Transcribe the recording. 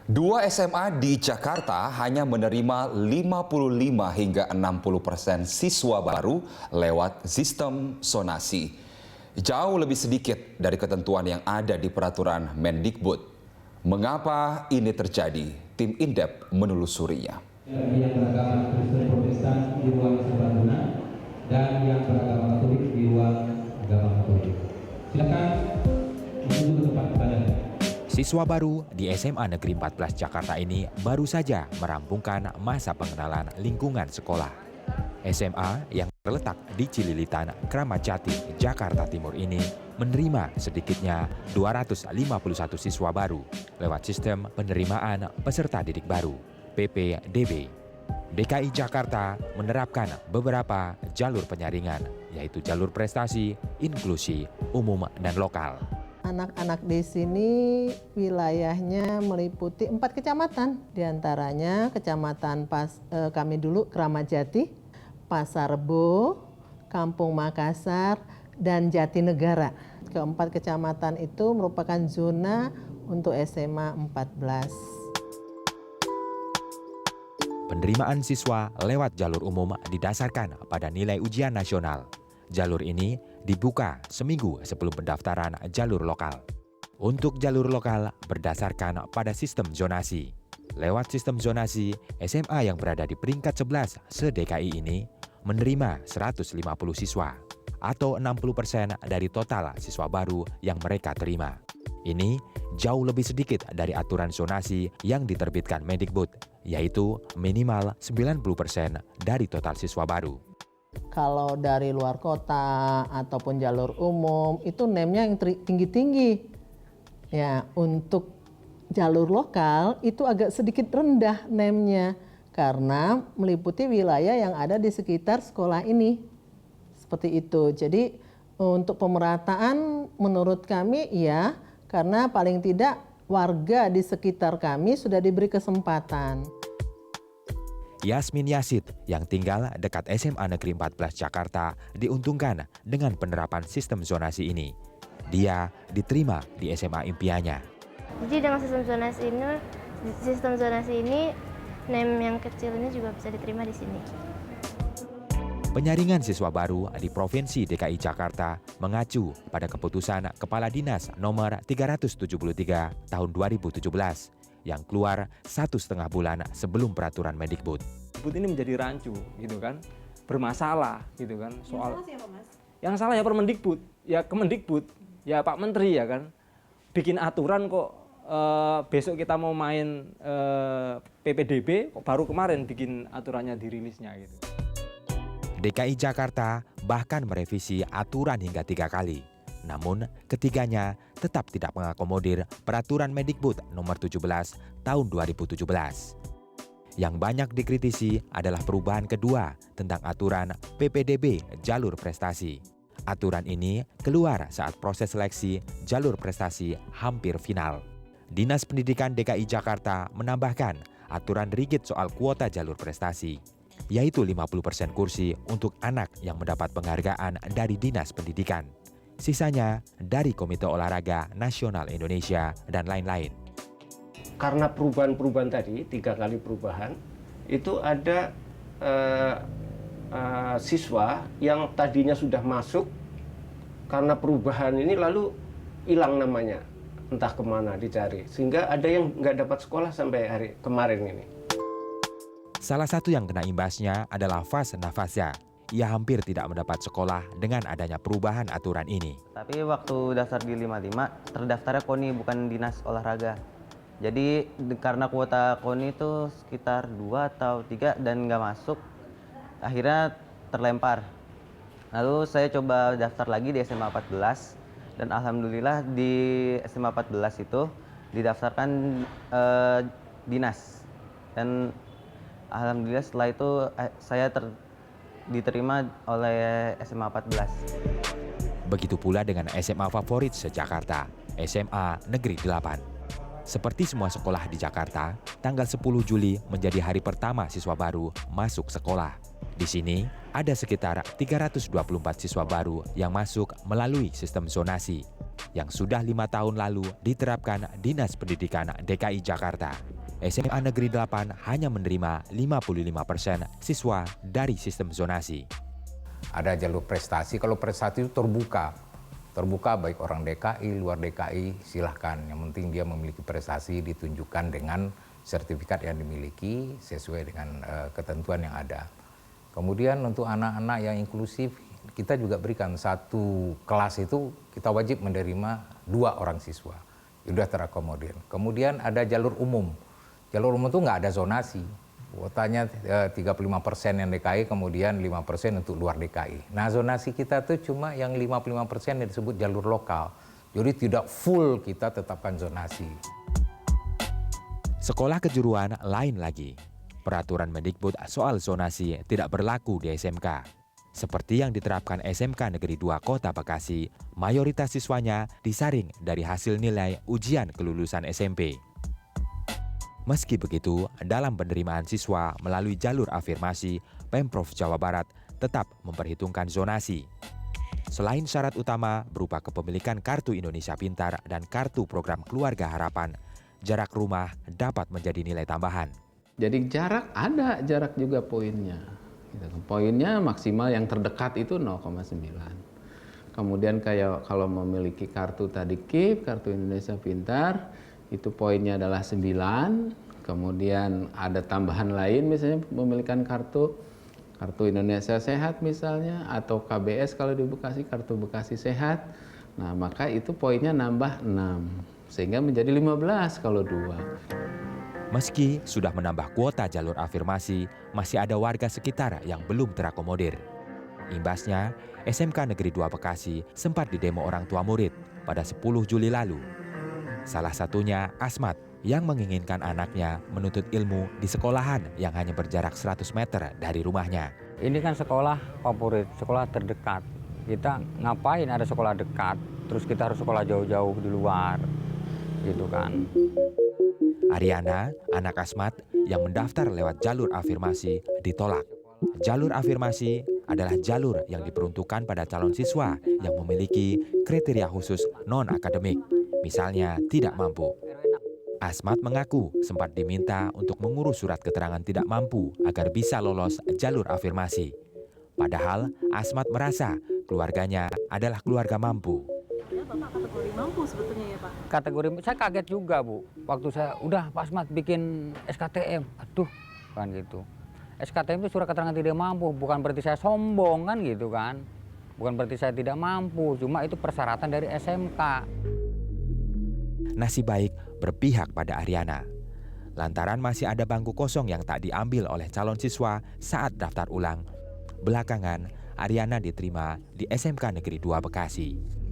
Dua SMA di Jakarta hanya menerima 55 hingga 60% siswa baru lewat sistem zonasi. Jauh lebih sedikit dari ketentuan yang ada di peraturan Mendikbud. Mengapa ini terjadi? Tim Indep menelusurinya. Yang beragama Kristen Protestan di ruang serbaguna dan yang beragama Katolik di ruang agama Katolik. Silakan menuju ke tempat ibadah. Siswa baru di SMA Negeri 14 Jakarta ini baru saja merampungkan masa pengenalan lingkungan sekolah. SMA yang terletak di Cililitan, Kramat Jati, Jakarta Timur ini menerima sedikitnya 251 siswa baru lewat sistem penerimaan peserta didik baru, PPDB. DKI Jakarta menerapkan beberapa jalur penyaringan, yaitu jalur prestasi, inklusi, umum, dan lokal. Anak-anak di sini wilayahnya meliputi 4 kecamatan, diantaranya kecamatan kami dulu Kramat Jati, Pasar Rebo, Kampung Makassar, dan Jatinegara. Keempat kecamatan itu merupakan zona untuk SMA 14. Penerimaan siswa lewat jalur umum didasarkan pada nilai ujian nasional. Jalur ini dibuka seminggu sebelum pendaftaran jalur lokal. Untuk jalur lokal berdasarkan pada sistem zonasi. Lewat sistem zonasi, SMA yang berada di peringkat 11 se-DKI ini menerima 150 siswa atau 60% dari total siswa baru yang mereka terima. Ini jauh lebih sedikit dari aturan zonasi yang diterbitkan Mendikbud, yaitu minimal 90% dari total siswa baru. Kalau dari luar kota ataupun jalur umum itu NEM-nya yang tinggi-tinggi. Ya, untuk jalur lokal itu agak sedikit rendah NEM-nya karena meliputi wilayah yang ada di sekitar sekolah ini. Seperti itu. Jadi untuk pemerataan menurut kami ya, karena paling tidak warga di sekitar kami sudah diberi kesempatan. Yasmin Yasid yang tinggal dekat SMA Negeri 14 Jakarta diuntungkan dengan penerapan sistem zonasi ini. Dia diterima di SMA impiannya. Jadi dengan sistem zonasi ini NEM yang kecil ini juga bisa diterima di sini. Penyaringan siswa baru di Provinsi DKI Jakarta mengacu pada keputusan Kepala Dinas nomor 373 tahun 2017 yang keluar 1,5 bulan sebelum peraturan Mendikbud. Ini menjadi rancu, gitu kan, bermasalah, gitu kan. Soal yang salah siapa, Mas? Yang salah ya Permendikbud, ya Kemendikbud, ya Pak Menteri ya kan, bikin aturan kok besok kita mau main PPDB, kok baru kemarin bikin aturannya dirilisnya gitu. DKI Jakarta bahkan merevisi aturan hingga 3 kali. Namun, ketiganya tetap tidak mengakomodir peraturan Mendikbud nomor 17 tahun 2017. Yang banyak dikritisi adalah perubahan kedua tentang aturan PPDB jalur prestasi. Aturan ini keluar saat proses seleksi jalur prestasi hampir final. Dinas Pendidikan DKI Jakarta menambahkan aturan rigid soal kuota jalur prestasi, yaitu 50% kursi untuk anak yang mendapat penghargaan dari Dinas Pendidikan. Sisanya dari Komite Olahraga Nasional Indonesia dan lain-lain. Karena perubahan-perubahan tadi, 3 kali perubahan, itu ada siswa yang tadinya sudah masuk, karena perubahan ini lalu hilang namanya, entah kemana dicari. Sehingga ada yang nggak dapat sekolah sampai hari kemarin ini. Salah satu yang kena imbasnya adalah Fas Nafasya. Ia hampir tidak mendapat sekolah dengan adanya perubahan aturan ini. Tapi waktu daftar di 55, terdaftarnya KONI bukan Dinas Olahraga. Jadi karena kuota KONI itu sekitar 2 atau 3 dan nggak masuk, akhirnya terlempar. Lalu saya coba daftar lagi di SMA 14 dan alhamdulillah di SMA 14 itu didaftarkan dinas. Dan alhamdulillah setelah itu saya diterima oleh SMA 14. Begitu pula dengan SMA favorit se-Jakarta, SMA Negeri 8. Seperti semua sekolah di Jakarta, tanggal 10 Juli menjadi hari pertama siswa baru masuk sekolah. Di sini ada sekitar 324 siswa baru yang masuk melalui sistem zonasi yang sudah 5 tahun lalu diterapkan Dinas Pendidikan DKI Jakarta. SMA Negeri 8 hanya menerima 55% siswa dari sistem zonasi. Ada jalur prestasi, kalau prestasi itu terbuka baik orang DKI, luar DKI, silahkan. Yang penting dia memiliki prestasi ditunjukkan dengan sertifikat yang dimiliki sesuai dengan ketentuan yang ada. Kemudian untuk anak-anak yang inklusif, kita juga berikan satu kelas itu kita wajib menerima 2 orang siswa. Sudah terakomodir. Kemudian ada jalur umum. Jalur umum itu nggak ada zonasi. Kuotanya 35% yang DKI, kemudian 5% untuk luar DKI. Nah zonasi kita tuh cuma yang 55% yang disebut jalur lokal. Jadi tidak full kita tetapkan zonasi. Sekolah kejuruan lain lagi. Peraturan Mendikbud soal zonasi tidak berlaku di SMK. Seperti yang diterapkan SMK Negeri 2 Kota Bekasi, mayoritas siswanya disaring dari hasil nilai ujian kelulusan SMP. Meski begitu, dalam penerimaan siswa melalui jalur afirmasi, Pemprov Jawa Barat tetap memperhitungkan zonasi. Selain syarat utama berupa kepemilikan Kartu Indonesia Pintar dan Kartu Program Keluarga Harapan, jarak rumah dapat menjadi nilai tambahan. Jadi ada jarak juga poinnya. Poinnya maksimal yang terdekat itu 0,9. Kemudian kayak kalau memiliki kartu tadi KIP, Kartu Indonesia Pintar, itu poinnya adalah 9. Kemudian ada tambahan lain misalnya memiliki kartu Indonesia Sehat misalnya, atau KBS kalau di Bekasi, Kartu Bekasi Sehat. Nah maka itu poinnya nambah 6, sehingga menjadi 15 kalau 2. Meski sudah menambah kuota jalur afirmasi, masih ada warga sekitar yang belum terakomodir. Imbasnya, SMK Negeri 2 Bekasi sempat didemo orang tua murid pada 10 Juli lalu. Salah satunya Asmat yang menginginkan anaknya menuntut ilmu di sekolahan yang hanya berjarak 100 meter dari rumahnya. Ini kan sekolah favorit, sekolah terdekat. Kita ngapain ada sekolah dekat, terus kita harus sekolah jauh-jauh di luar, gitu kan. Ariana, anak Asmat yang mendaftar lewat jalur afirmasi, ditolak. Jalur afirmasi adalah jalur yang diperuntukkan pada calon siswa yang memiliki kriteria khusus non-akademik, misalnya tidak mampu. Asmat mengaku sempat diminta untuk mengurus surat keterangan tidak mampu agar bisa lolos jalur afirmasi. Padahal Asmat merasa keluarganya adalah keluarga mampu. Bapak kategori mampu sebetulnya ya Pak? Kategori, saya kaget juga Bu. Waktu saya, udah Pak Asmat bikin SKTM. Aduh, kan gitu. SKTM itu surat keterangan tidak mampu, bukan berarti saya sombong kan gitu kan. Bukan berarti saya tidak mampu, cuma itu persyaratan dari SMK. Nasib baik berpihak pada Ariana. Lantaran masih ada bangku kosong yang tak diambil oleh calon siswa saat daftar ulang. Belakangan, Ariana diterima di SMK Negeri 2 Bekasi.